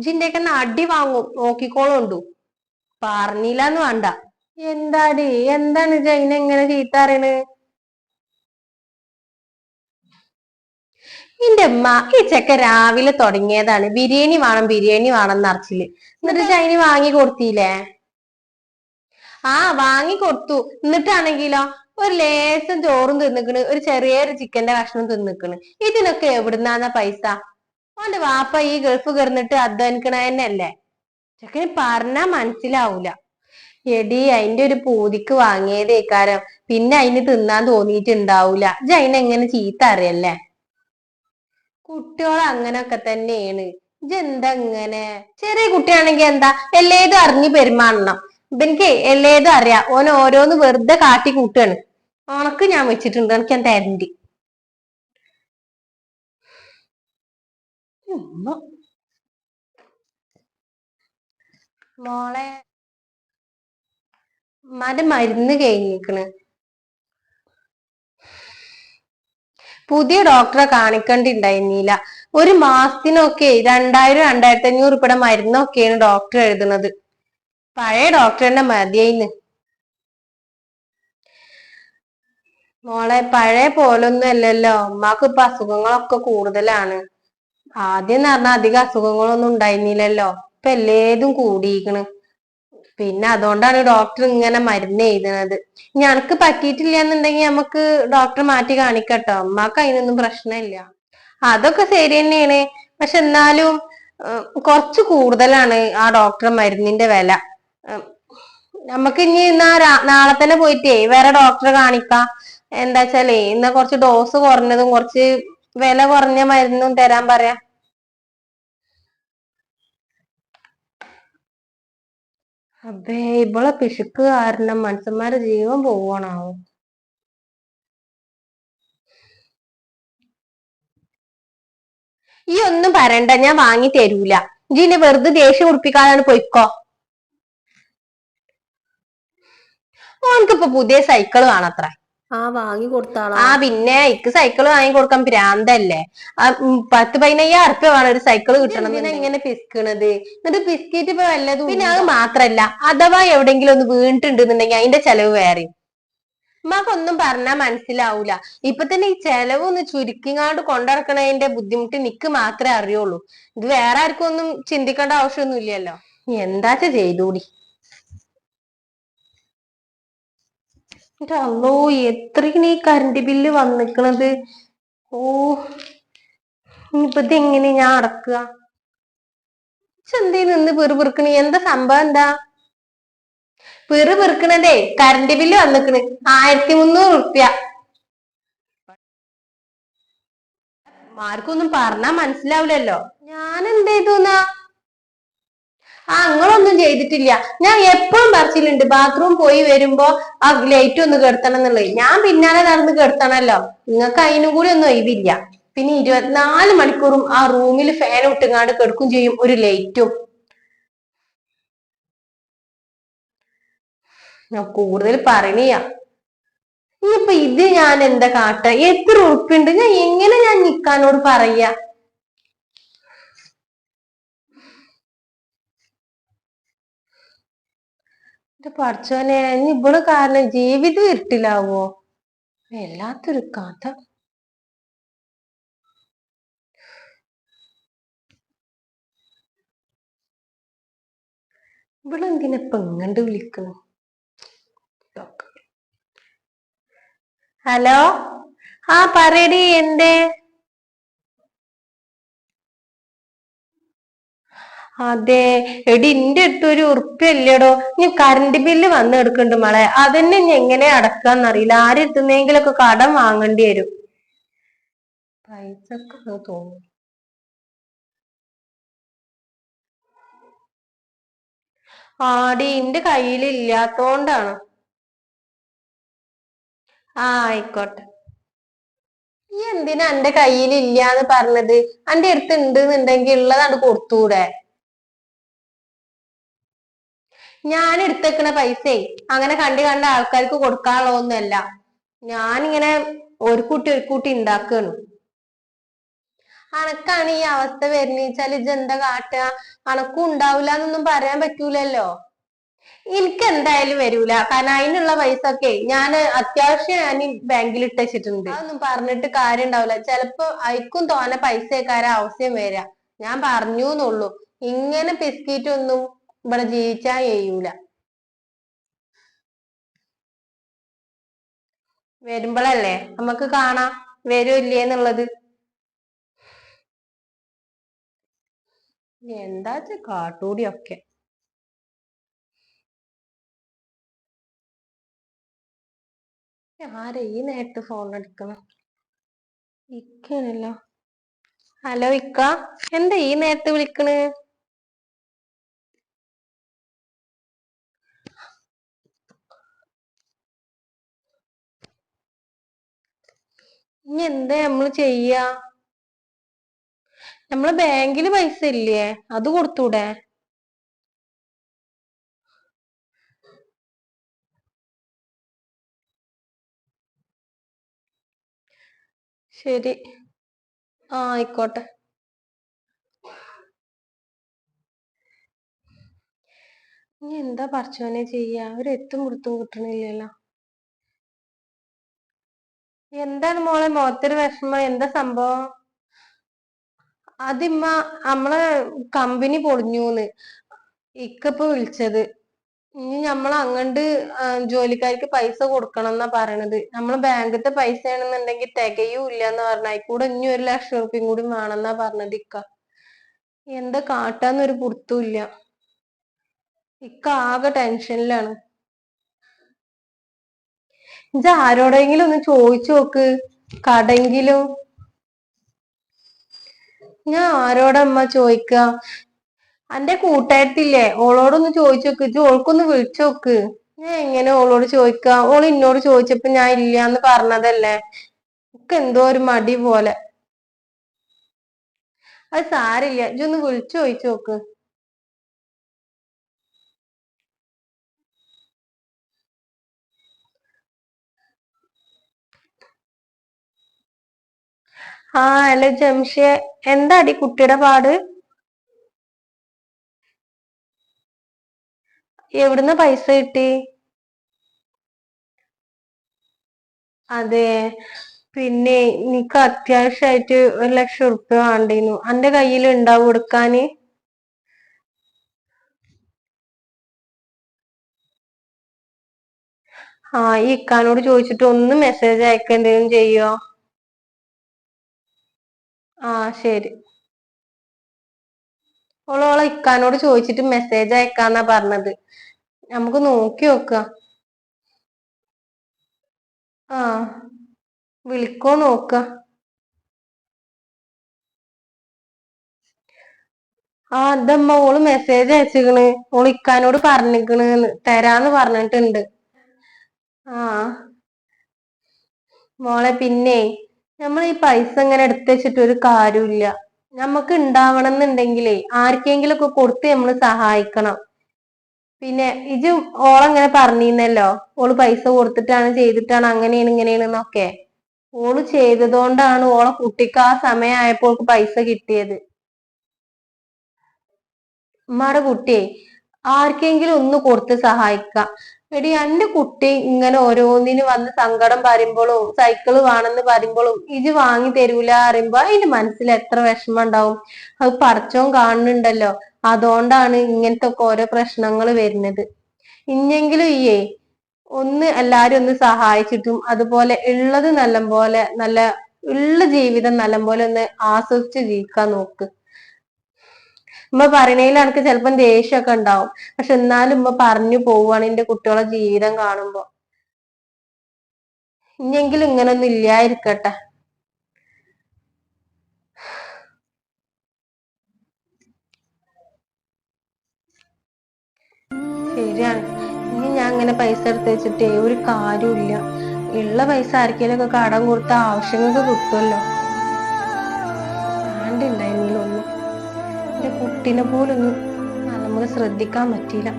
ജിന്റെയൊക്കെ അടി വാങ്ങും നോക്കിക്കോളുണ്ടു. പറഞ്ഞില്ലാന്ന് വേണ്ട. എന്താടി എന്താണ് ജൈന എങ്ങനെ ചീത്ത അറിയണ്? എന്റെ അമ്മ ഈ ചെക്ക രാവിലെ തുടങ്ങിയതാണ് ബിരിയാണി വേണം ബിരിയാണി വേണം എന്നറിച്ചില്. എന്നിട്ട് ജൈനി വാങ്ങി കൊടുത്തില്ലേ? ആ വാങ്ങി കൊടുത്തു. എന്നിട്ടാണെങ്കിലോ ഒരു ലേശം ചോറും തിന്നിക്കണ്, ഒരു ചെറിയൊരു ചിക്കന്റെ കഷ്ണം തിന്നിക്കണ്. ഇതിനൊക്കെ എവിടുന്നാന്ന പൈസ? ഓന്റെ വാപ്പ ഈ ഗൾഫ് കിടന്നിട്ട് അധ്വാനിക്കണ തന്നെയല്ലേ. ചെക്കന് പറഞ്ഞാ മനസ്സിലാവൂല. എടി അതിന്റെ ഒരു പൂതിക്ക് വാങ്ങിയതേക്കാരം, പിന്നെ അതിന് തിന്നാൻ തോന്നിയിട്ടുണ്ടാവൂല. ഇജ്ജ് അതിനെങ്ങനെ ചീത്ത അറിയല്ലേ? കുട്ടികൾ അങ്ങനൊക്കെ തന്നെയാണ്. ഇജ്ജെന്താ ഇങ്ങനെ? ചെറിയ കുട്ടിയാണെങ്കി എന്താ എല്ലേതും അറിഞ്ഞു പെരുമാറണം. എനിക്ക് എല്ലേതും അറിയാം. ഓൻ ഓരോന്ന് വെറുതെ കാട്ടി കൂട്ടാണ്. ഉണക്ക് ഞാൻ വെച്ചിട്ടുണ്ട്, എനിക്ക് ഞാൻ തരണ്ട്. മോളെ ഉമ്മാന്റെ മരുന്ന് കഴിഞ്ഞിക്കണ്. പുതിയ ഡോക്ടറെ കാണിക്കണ്ടിണ്ടായിരുന്നില്ല. ഒരു മാസത്തിനൊക്കെ 2000-2500 മരുന്നൊക്കെയാണ് ഡോക്ടർ എഴുതുന്നത്. പഴയ ഡോക്ടറിന്റെ മതിയായിന്ന്. മോളെ പഴയ പോലൊന്നും അല്ലല്ലോ. ഉമ്മാക്ക് ഇപ്പൊ അസുഖങ്ങളൊക്കെ കൂടുതലാണ്. ആദ്യം എന്ന് പറഞ്ഞാൽ അധികം അസുഖങ്ങളൊന്നും ഉണ്ടായിരുന്നില്ലല്ലോ. ഇപ്പൊ എല്ലേതും കൂടിയിരിക്കണ്. പിന്നെ അതുകൊണ്ടാണ് ഡോക്ടർ ഇങ്ങനെ മരുന്ന് എഴുതുന്നത്. ഞനക്ക് പറ്റിയിട്ടില്ല എന്നുണ്ടെങ്കിൽ നമുക്ക് ഡോക്ടറെ മാറ്റി കാണിക്കട്ടോ. അമ്മക്ക് അതിനൊന്നും പ്രശ്നമില്ല. അതൊക്കെ ശരി തന്നെയാണ്. പക്ഷെ എന്നാലും കുറച്ച് കൂടുതലാണ് ആ ഡോക്ടറെ മരുന്നിന്റെ വില. നമുക്ക് ഇനി നാളെ തന്നെ പോയിട്ടേ വേറെ ഡോക്ടറെ കാണിക്കാം. എന്താ വെച്ചാലേ ഇന്ന് കുറച്ച് ഡോസ് കുറഞ്ഞതും കുറച്ച് വില കുറഞ്ഞ മരുന്നും തരാൻ പറയാ. അബേ ഇവളെ പിശുക്ക് കാരണം മനുഷ്യന്മാരുടെ ജീവൻ പോവാണാവോ? ഈ ഒന്നും പറയണ്ട, ഞാൻ വാങ്ങി തരൂല. ഇജിനെ വെറുതെ ദേഷ്യം ഉടിപ്പിക്കാതാണ്, പൊയ്ക്കോ. ഓനക്കിപ്പൊ പുതിയ സൈക്കിള് വേണത്ര. ആ വാങ്ങി കൊടുത്താളാ. ആ പിന്നെ ഇക്ക് സൈക്കിള് വാങ്ങി കൊടുക്കാൻ ഭ്രാന്തല്ലേ. 10-15,000 വേണം ഒരു സൈക്കിള് കിട്ടണം. ഇങ്ങനെ പിസ്കണത് എന്നിട്ട് പിസ്കിറ്റ് ഇപ്പൊ വല്ലതും. പിന്നെ അത് മാത്രല്ല, അഥവാ എവിടെങ്കിലും ഒന്ന് വീണിട്ടുണ്ടെന്നുണ്ടെങ്കിൽ അതിന്റെ ചെലവ് വേറെ. ഉമ്മാക്കൊന്നും പറഞ്ഞാൽ മനസ്സിലാവൂല. ഇപ്പൊ തന്നെ ഈ ചെലവ് ഒന്ന് ചുരുക്കിങ്ങാണ്ട് കൊണ്ടിറക്കണതിന്റെ ബുദ്ധിമുട്ട് നിക്ക് മാത്രമേ അറിയുള്ളൂ. ഇത് വേറെ ആർക്കും ഒന്നും ചിന്തിക്കേണ്ട ആവശ്യമൊന്നും ഇല്ലല്ലോ. എന്താച്ച ചെയ്തൂടി. അല്ലോ എത്രയാണ് ഈ കറണ്ട് ബില്ല് വന്നിക്കണത്. ഓ ഇനിയിപ്പോ ഇതെങ്ങനെ ഞാൻ അടക്കുക? എന്തേ നിന്ന് പെറുപിറുക്കണി? എന്താ സംഭവം? എന്താ പെറുപിറുക്കണതേ? കറണ്ട് ബില്ല് വന്നിക്കണ് 1300 ആർക്കൊന്നും പറഞ്ഞാ മനസ്സിലാവില്ലല്ലോ. ഞാൻ എന്ത് ചെയ്തുന്നാ? നിങ്ങളൊന്നും ചെയ്തിട്ടില്ല. ഞാൻ എപ്പോഴും പറച്ചിലുണ്ട് ബാത്റൂം പോയി വരുമ്പോ ആ ലൈറ്റ് ഒന്ന് കെടുത്തണം എന്നുള്ളത്. ഞാൻ പിന്നാലെ നടന്ന് കെടുത്തണല്ലോ. നിങ്ങൾക്ക് അതിനും കൂടി ഒന്നും ഒഴിവില്ല. പിന്നെ 24 മണിക്കൂറും ആ റൂമിൽ ഫാൻ ഇട്ടുങ്ങാണ്ട് കെടുക്കും ചെയ്യും, ഒരു ലൈറ്റും. ഞാൻ കൂടുതൽ പറയണിയാ. ഇനിയിപ്പൊ ഇത് ഞാൻ എന്താ കാട്ട? എത്ര ഉറുപ്പുണ്ട്? ഞാൻ എങ്ങനെ ഞാൻ നിക്കാനോട് പറയാ? പഠിച്ചോനെ, ഇനി ഇവള് കാരണം ജീവിതം ഇരുട്ടിലാവോ? വല്ലാത്തൊരു കഥ. ഇവളെന്തിനപ്പൊ ഇങ്ങണ്ട് വിളിക്കുന്നു? ഹലോ, ആ പറയടി. എന്തേ? അതെ എടി, എന്റെ അടുത്ത് ഒരു ഉറുപ്പ്യല്ലേടോ. ഞാൻ കറണ്ട് ബില്ല് വന്ന് എടുക്കണ്ട് മോളെ. അതന്നെ ഇനി എങ്ങനെ അടക്കാന്നറിയില്ല. ആരും എത്തുന്നെങ്കിലൊക്കെ കടം വാങ്ങേണ്ടി വരും. പൈസക്ക് തോന്നുന്നു. ആടി എന്റെ കയ്യിൽ ഇല്ലാത്തോണ്ടാണ്. ആയിക്കോട്ടെ. ഈ എന്തിനാ എന്റെ കയ്യിൽ ഇല്ലാന്ന് പറഞ്ഞത്? എന്റെ അടുത്ത് ഉണ്ട് എന്നുണ്ടെങ്കിൽ ഉള്ളതാണ് കൊടുത്തൂടെ? ഞാൻ എടുത്തേക്കണ പൈസ അങ്ങനെ കണ്ട ആൾക്കാർക്ക് കൊടുക്കാനുള്ളതൊന്നുമല്ല. ഞാനിങ്ങനെ ഒരു കൂട്ടി ഉണ്ടാക്കുകയാണ്. അനക്കാണ് ഈ അവസ്ഥ വരുന്നേച്ചാൽ ഇജ്ജ് എന്താ കാട്ടുക? അനക്കും ഉണ്ടാവില്ല എന്നൊന്നും പറയാൻ പറ്റൂലല്ലോ. എനിക്ക് എന്തായാലും വരൂല, കാരണം അതിനുള്ള പൈസ ഒക്കെ ഞാൻ അത്യാവശ്യം ഞാൻ ബാങ്കിൽ ഇട്ട് വെച്ചിട്ടുണ്ട്. അതൊന്നും പറഞ്ഞിട്ട് കാര്യം ഉണ്ടാവില്ല. ചിലപ്പോ അയക്കും തോനെ പൈസക്കാരെ ആവശ്യം വരാ. ഞാൻ പറഞ്ഞു എന്നുള്ളൂ. ഇങ്ങനെ പിസ്കിറ്റൊന്നും ഇവിടെ ജീവിച്ചാ ചെയ്യൂല. വരുമ്പോഴല്ലേ നമുക്ക് കാണാം വരൂല്ലേ എന്നുള്ളത്. എന്താ കാട്ടൂടിയൊക്കെ. ആരെ ഈ നേരത്ത് ഫോൺ എടുക്കണം? ഇക്കാണല്ലോ. ഹലോ ഇക്ക, എന്താ ഈ നേരത്ത് വിളിക്കണ്? ഇനി എന്താ നമ്മള് ചെയ്യാ? നമ്മളെ ബാങ്കില് പൈസ ഇല്ലേ? അത് കൊടുത്തൂടെ? ശരി, ആയിക്കോട്ടെ. ഇനി എന്താ പടച്ചോനെ ചെയ്യാ? ഒരു എത്തും പിടുത്തും കിട്ടണില്ലല്ലോ. എന്താണ് മോളെ മുഖത്തൊരു വിഷമം? എന്താ സംഭവം? അതിമ്മ നമ്മളെ കമ്പനി പൊളിഞ്ഞൂന്ന് ഇക്കപ്പൊ വിളിച്ചത്. ഇനി നമ്മൾ അങ്ങണ്ട് ജോലിക്കാർക്ക് പൈസ കൊടുക്കണം എന്നാ പറയണത്. നമ്മള് ബാങ്കത്തെ പൈസ ആണെന്നുണ്ടെങ്കിൽ തികയൂല്ല എന്ന് പറഞ്ഞ കൂടെ ഇനി 1,00,000 റുപ്യം കൂടി വേണമെന്നാ പറഞ്ഞത് ഇക്ക. എന്താ കാട്ടാന്നൊരു പുറത്തും ഇല്ല. ഇക്ക ആകെ ടെൻഷനിലാണ്. ഇജ്ജ് ആരോടെങ്കിലും ഒന്ന് ചോദിച്ചു നോക്ക്, കടെങ്കിലും. ഞാൻ ആരോടമ്മ ചോദിക്ക? അന്റെ കൂട്ടുകാരത്തില്ലേ, ഓളോടൊന്ന് ചോദിച്ചു നോക്ക്. ഇജ്ജ് ഓൾക്കൊന്ന് വിളിച്ചു നോക്ക്. ഞാൻ എങ്ങനെ ഓളോട് ചോദിക്ക? ഓൾ എന്നോട് ചോദിച്ചപ്പോ ഞാൻ ഇല്ലാന്ന് പറഞ്ഞതല്ലേ. ഒക്കെ എന്തോ ഒരു മടി പോലെ. അത് സാരില്ല, ഇജ്ജൊന്ന് വിളിച്ചു ചോദിച്ചു നോക്ക്. ഹലോ ജംഷെ, എന്താടി കുട്ടിയുടെ പാട്? എവിടുന്ന പൈസ കിട്ടി? അതെ, പിന്നെ നിനക്ക് അത്യാവശ്യമായിട്ട് 1,00,000 റുപ്യ വേണ്ടിന്നു. അന്റെ കയ്യിൽ ഉണ്ടാവും കൊടുക്കാന്? ഈ ഇക്കാനോട് ചോദിച്ചിട്ട് ഒന്ന് മെസ്സേജ് അയക്ക എന്തെങ്കിലും ചെയ്യോ? ശരി. ഓളോളെ ഇക്കാനോട് ചോദിച്ചിട്ട് മെസ്സേജ് അയക്കാന്നാ പറഞ്ഞത്. നമുക്ക് നോക്കി നോക്ക. ആ, വിളിക്കോ നോക്ക. അതമ്മ ഓള് മെസ്സേജ് അയച്ചിക്കണ്. ഓള് ഇക്കാനോട് പറഞ്ഞിക്കണ് തരാന്ന് പറഞ്ഞിട്ടുണ്ട്. ആ മോളെ, പിന്നെ നമ്മൾ ഈ പൈസ ഇങ്ങനെ എടുത്ത് വെച്ചിട്ട് ഒരു കാര്യമില്ല. നമുക്ക് ഉണ്ടാവണം എന്നുണ്ടെങ്കിലേ ആർക്കെങ്കിലും ഒക്കെ കൊടുത്ത് നമ്മൾ സഹായിക്കണം. പിന്നെ ഇജ് ഓളങ്ങനെ പറഞ്ഞിരുന്നല്ലോ, ഓള് പൈസ കൊടുത്തിട്ടാണ് ചെയ്തിട്ടാണ് അങ്ങനെയാണ് ഇങ്ങനെയാണെന്നൊക്കെ. ഓള് ചെയ്തതുകൊണ്ടാണ് ഓളെ കുട്ടിക്ക് ആ സമയമായപ്പോൾ പൈസ കിട്ടിയത്. ഉമ്മാടെ കുട്ടിയെ ആർക്കെങ്കിലും ഒന്ന് കൊടുത്ത് സഹായിക്കാം. എടി, എന്റെ കുട്ടി ഇങ്ങനെ ഓരോന്നിന് വന്ന് സങ്കടം പറയുമ്പോഴും സൈക്കിള് വേണമെന്ന് പറയുമ്പോഴും ഇജ് വാങ്ങി തരൂല പറയുമ്പോ അതിന്റെ മനസ്സിൽ എത്ര വിഷമം ഉണ്ടാവും. അത് പടച്ചോൻ കാണുന്നുണ്ടല്ലോ. അതുകൊണ്ടാണ് ഇങ്ങനത്തെ ഒക്കെ ഓരോ പ്രശ്നങ്ങൾ വരുന്നത്. ഇഞ്ഞെങ്കിലും ഒന്ന് എല്ലാരും ഒന്ന് സഹായിച്ചിട്ടും അതുപോലെ ഉള്ളത് നല്ല ഉള്ള ജീവിതം പോലെ ഒന്ന് ആസ്വദിച്ച് ജീവിക്കാൻ നോക്ക്. ഉമ്മ പറയണേൽ എനിക്ക് ചിലപ്പം ദേഷ്യമൊക്കെ ഉണ്ടാവും. പക്ഷെ എന്നാലും ഉമ്മ പറഞ്ഞു പോവാണ് എന്റെ കുട്ടികളെ ജീവിതം കാണുമ്പോ. ഇനിയെങ്കിലും ഇങ്ങനൊന്നും ഇല്ലായിരിക്കട്ടെ. ശരിയാണ്. ഇനി ഞാൻ ഇങ്ങനെ പൈസ എടുത്ത് വെച്ചിട്ടേ ഒരു കാര്യമില്ല. ഉള്ള പൈസ ആർക്കെങ്കിലും ഒക്കെ കടം കൊടുത്ത ആവശ്യങ്ങൾക്ക് കിട്ടുമല്ലോ. വേണ്ടിണ്ടായിരുന്നില്ല ഒന്നും. എന്റെ കുട്ടീനെ പോലൊന്നും നമ്മൾ ശ്രദ്ധിക്കാൻ പറ്റിയില്ല.